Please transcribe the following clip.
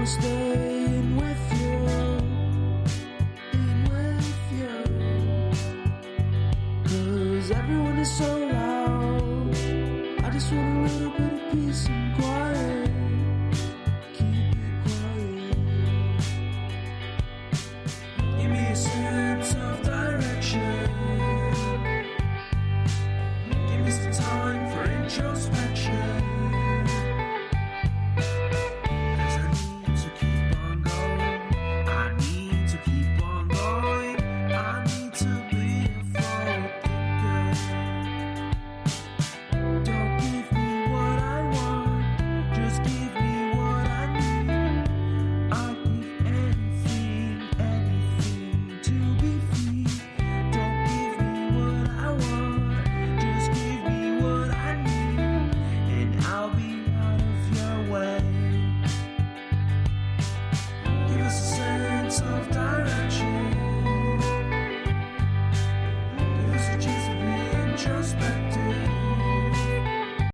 staying with you, cause everyone is so loud. I just want a little bit of peace and quiet. Keep it quiet. Give me a sense of direction. Give me some time for introspection.